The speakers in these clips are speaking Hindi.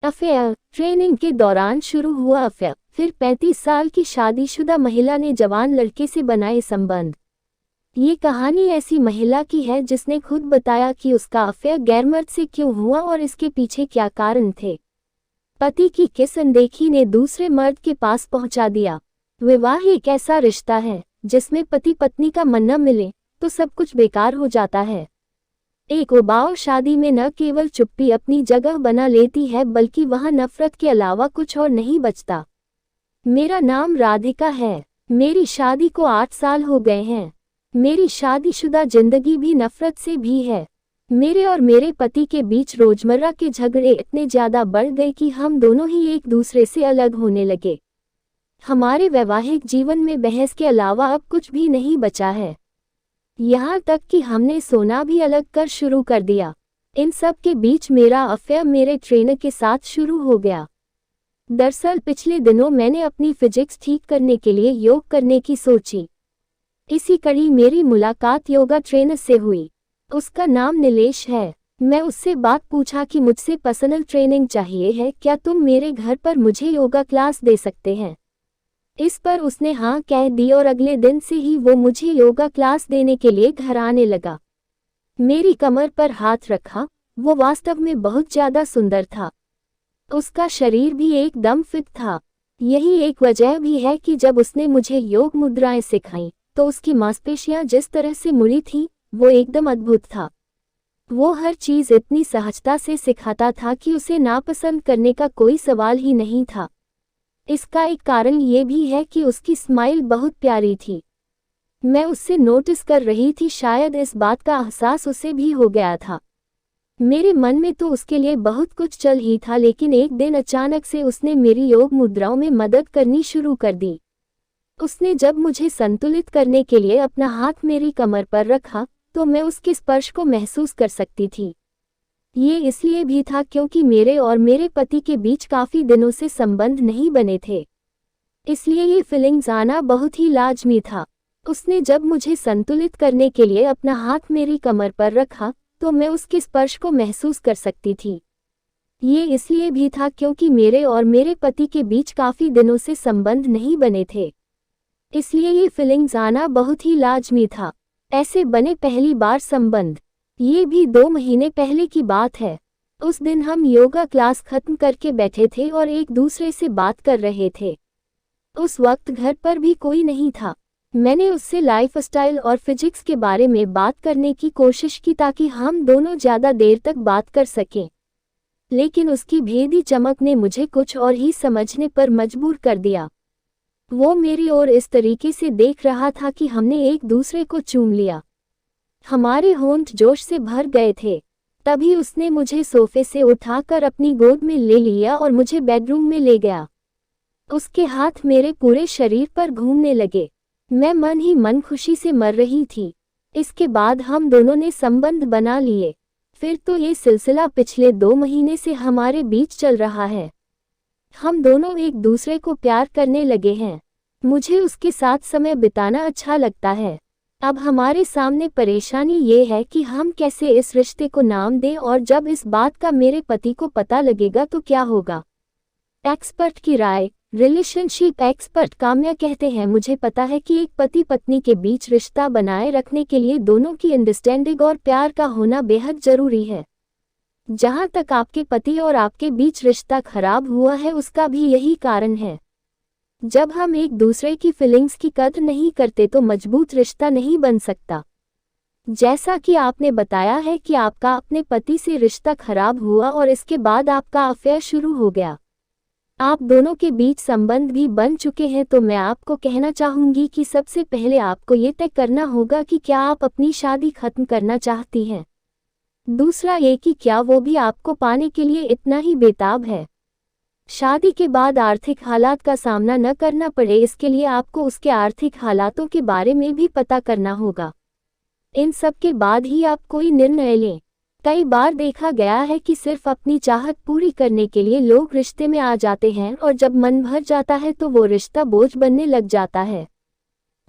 अफेयर। ट्रेनिंग के दौरान शुरू हुआ अफेयर, फिर 35 साल की शादीशुदा महिला ने जवान लड़के से बनाए संबंध। ये कहानी ऐसी महिला की है जिसने खुद बताया कि उसका अफेयर गैरमर्द से क्यों हुआ और इसके पीछे क्या कारण थे। पति की किस अनदेखी ने दूसरे मर्द के पास पहुंचा दिया। विवाह एक ऐसा रिश्ता है जिसमें पति पत्नी का मन न मिले तो सब कुछ बेकार हो जाता है। एक उबाऊ शादी में न केवल चुप्पी अपनी जगह बना लेती है बल्कि वहां नफरत के अलावा कुछ और नहीं बचता। मेरा नाम राधिका है। मेरी शादी को 8 साल हो गए हैं। मेरी शादीशुदा जिंदगी भी नफरत से भी है। मेरे और मेरे पति के बीच रोजमर्रा के झगड़े इतने ज्यादा बढ़ गए कि हम दोनों ही एक दूसरे से अलग होने लगे। हमारे वैवाहिक जीवन में बहस के अलावा अब कुछ भी नहीं बचा है। यहाँ तक कि हमने सोना भी अलग कर शुरू कर दिया। इन सब के बीच मेरा अफेयर मेरे ट्रेनर के साथ शुरू हो गया। दरअसल पिछले दिनों मैंने अपनी फिजिक्स ठीक करने के लिए योग करने की सोची। इसी कड़ी मेरी मुलाकात योगा ट्रेनर से हुई। उसका नाम नीलेश है। मैं उससे बात पूछा कि मुझसे पर्सनल ट्रेनिंग चाहिए है, क्या तुम मेरे घर पर मुझे योगा क्लास दे सकते हैं। इस पर उसने हाँ कह दी और अगले दिन से ही वो मुझे योगा क्लास देने के लिए घर आने लगा। मेरी कमर पर हाथ रखा। वो वास्तव में बहुत ज्यादा सुंदर था। उसका शरीर भी एकदम फिट था। यही एक वजह भी है कि जब उसने मुझे योग मुद्राएं सिखाईं तो उसकी मांसपेशियां जिस तरह से मुड़ी थी वो एकदम अद्भुत था। वो हर चीज इतनी सहजता से सिखाता था कि उसे नापसंद करने का कोई सवाल ही नहीं था। इसका एक कारण ये भी है कि उसकी स्माइल बहुत प्यारी थी। मैं उससे नोटिस कर रही थी, शायद इस बात का एहसास उसे भी हो गया था। मेरे मन में तो उसके लिए बहुत कुछ चल ही था, लेकिन एक दिन अचानक से उसने मेरी योग मुद्राओं में मदद करनी शुरू कर दी। उसने जब मुझे संतुलित करने के लिए अपना हाथ मेरी कमर पर रखा तो मैं उसके स्पर्श को महसूस कर सकती थी। ये इसलिए भी था क्योंकि मेरे और मेरे पति के बीच काफी दिनों से संबंध नहीं बने थे, इसलिए ये फीलिंग्स आना बहुत ही लाजमी था। उसने जब मुझे संतुलित करने के लिए अपना हाथ मेरी कमर पर रखा तो मैं उसके स्पर्श को महसूस कर सकती थी। ये इसलिए भी था क्योंकि मेरे और मेरे पति के बीच काफी दिनों से संबंध नहीं बने थे, इसलिए ये फीलिंग्स आना बहुत ही लाजमी था। ऐसे बने पहली बार संबंध। ये भी 2 महीने पहले की बात है। उस दिन हम योगा क्लास खत्म करके बैठे थे और एक दूसरे से बात कर रहे थे। उस वक्त घर पर भी कोई नहीं था। मैंने उससे लाइफस्टाइल और फिजिक्स के बारे में बात करने की कोशिश की ताकि हम दोनों ज्यादा देर तक बात कर सकें, लेकिन उसकी भेदी चमक ने मुझे कुछ और ही समझने पर मजबूर कर दिया। वो मेरी ओर इस तरीके से देख रहा था कि हमने एक दूसरे को चूम लिया। हमारे होंठ जोश से भर गए थे। तभी उसने मुझे सोफे से उठाकर अपनी गोद में ले लिया और मुझे बेडरूम में ले गया। उसके हाथ मेरे पूरे शरीर पर घूमने लगे। मैं मन ही मन खुशी से मर रही थी। इसके बाद हम दोनों ने संबंध बना लिए। फिर तो ये सिलसिला पिछले 2 महीने से हमारे बीच चल रहा है। हम दोनों एक दूसरे को प्यार करने लगे हैं। मुझे उसके साथ समय बिताना अच्छा लगता है। अब हमारे सामने परेशानी ये है कि हम कैसे इस रिश्ते को नाम दें और जब इस बात का मेरे पति को पता लगेगा तो क्या होगा। एक्सपर्ट की राय। रिलेशनशिप एक्सपर्ट काम्या कहते हैं, मुझे पता है कि एक पति पत्नी के बीच रिश्ता बनाए रखने के लिए दोनों की अंडरस्टैंडिंग और प्यार का होना बेहद जरूरी है। जहां तक आपके पति और आपके बीच रिश्ता खराब हुआ है उसका भी यही कारण है। जब हम एक दूसरे की फीलिंग्स की कद्र नहीं करते तो मजबूत रिश्ता नहीं बन सकता। जैसा कि आपने बताया है कि आपका अपने पति से रिश्ता खराब हुआ और इसके बाद आपका अफेयर शुरू हो गया। आप दोनों के बीच संबंध भी बन चुके हैं, तो मैं आपको कहना चाहूंगी कि सबसे पहले आपको ये तय करना होगा कि क्या आप अपनी शादी खत्म करना चाहती हैं। दूसरा ये कि क्या वो भी आपको पाने के लिए इतना ही बेताब है। शादी के बाद आर्थिक हालात का सामना न करना पड़े, इसके लिए आपको उसके आर्थिक हालातों के बारे में भी पता करना होगा। इन सब के बाद ही आप कोई निर्णय लें। कई बार देखा गया है कि सिर्फ अपनी चाहत पूरी करने के लिए लोग रिश्ते में आ जाते हैं और जब मन भर जाता है तो वो रिश्ता बोझ बनने लग जाता है।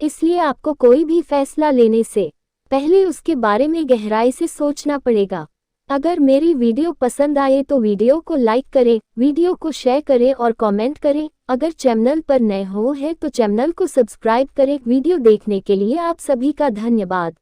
इसलिए आपको कोई भी फैसला लेने से पहले उसके बारे में गहराई से सोचना पड़ेगा। अगर मेरी वीडियो पसंद आए तो वीडियो को लाइक करें, वीडियो को शेयर करें और कमेंट करें। अगर चैनल पर नए हो हैं तो चैनल को सब्सक्राइब करें। वीडियो देखने के लिए आप सभी का धन्यवाद।